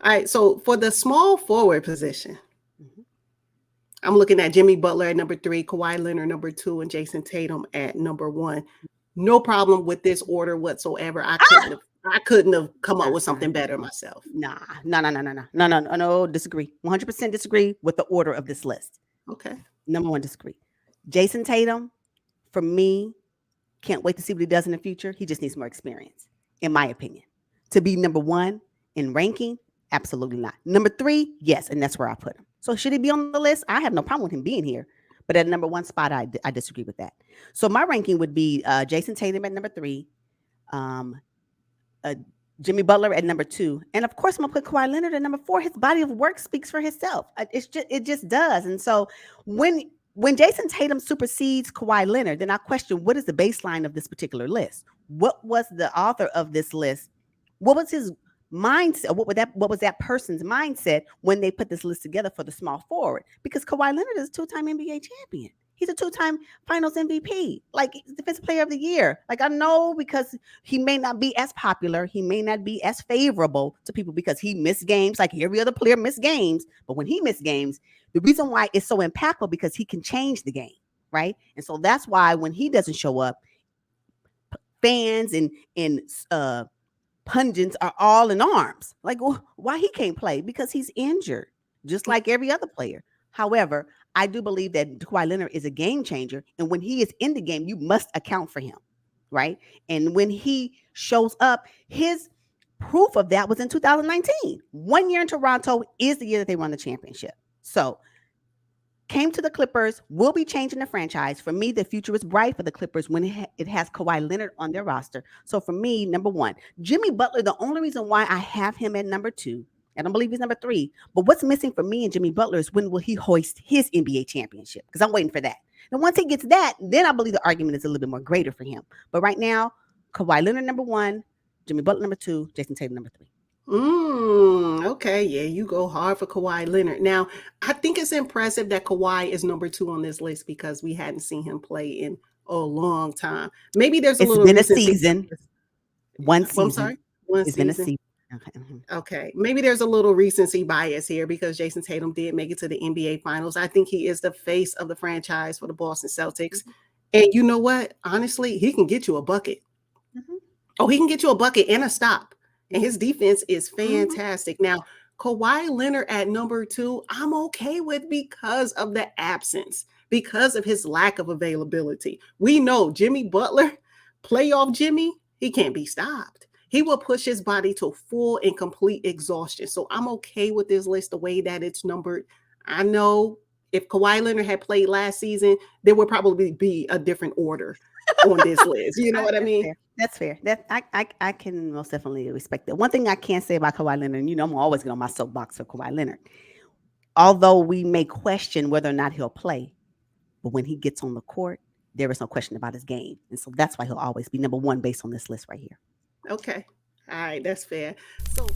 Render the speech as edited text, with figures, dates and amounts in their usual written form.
All right. So for the small forward position, Mhm. I'm looking at Jimmy Butler at number 3, Kawhi Leonard number 2, and Jayson Tatum at number 1. No problem with this order whatsoever. I couldn't have come up with something better myself. No. Disagree. 100% disagree with the order of this list. Okay. Number one, disagree. Jayson Tatum, for me, can't wait to see what he does in the future. He just needs more experience, in my opinion. To be number 1 in ranking, absolutely not. Number 3, yes, and that's where I put him. So should he be on the list? I have no problem with him being here. But at number 1 spot, I disagree with that. So my ranking would be Jayson Tatum at number 3, um, uh, Jimmy Butler at number 2, and of course I'm gonna put Kawhi Leonard at number 4. His body of work speaks for himself. It just does. And so when Jayson Tatum supersedes Kawhi Leonard, then I question what is the baseline of this particular list. What was the author of this list? What was his mindset? What was that person's mindset when they put this list together for the small forward? Because Kawhi Leonard is a 2-time NBA champion. He's a 2-time Finals MVP. Like, he's Defensive Player of the Year. Like, I know because he may not be as popular, he may not be as favorable to people because he missed games. Like every other player missed games, but when he missed games, the reason why it's so impactful because he can change the game, right? And so that's why when he doesn't show up, fans and pundits are all in arms. Like, why he can't play? Because he's injured, just like every other player. However, I do believe that Kawhi Leonard is a game changer, and when he is in the game, you must account for him, right? And when he shows up, his proof of that was in 2019. 1 year in Toronto is the year that they won the championship. So came to the Clippers, will be changing the franchise. For me, the future is bright for the Clippers when it has Kawhi Leonard on their roster. So for me, number 1, Jimmy Butler, the only reason why I have him at number 2, I don't believe he's number 3, but what's missing for me and Jimmy Butler is when will he hoist his NBA championship? Because I'm waiting for that. And once he gets that, then I believe the argument is a little bit more greater for him. But right now, Kawhi Leonard number 1, Jimmy Butler number 2, Jayson Tatum number 3. Okay. Yeah, you go hard for Kawhi Leonard. Now, I think it's impressive that Kawhi is number 2 on this list because we hadn't seen him play in a long time. Maybe there's a It's little been a recency season. bias. One I'm season. sorry, one It's been a season. season. Okay. Mhm. Okay, maybe there's a little recency bias here because Jayson Tatum did make it to the NBA Finals. I think he is the face of the franchise for the Boston Celtics. And you know what? Honestly, he can get you a bucket. Mhm. Oh, he can get you a bucket and a stop. And his Mhm. defense is Mhm. fantastic. Now, Kawhi Leonard at number 2, I'm okay with because of the absence, because of his lack of availability. We know Jimmy Butler, playoff Jimmy, he can't be stopped. He will push his body to full and complete exhaustion. So I'm okay with this list the way that it's numbered. I know if Kawhi Leonard had played last season, there would probably be a different order on this list. You know what I That's mean? fair. That's fair. I can most definitely respect that. One thing I can say about Kawhi Leonard, and I'm always get on my soapbox for Kawhi Leonard. Although we may question whether or not he'll play, but when he gets on the court, there is no question about his game, and so that's why he'll always be number 1 based on this list right here. Okay. All right, that's fair. So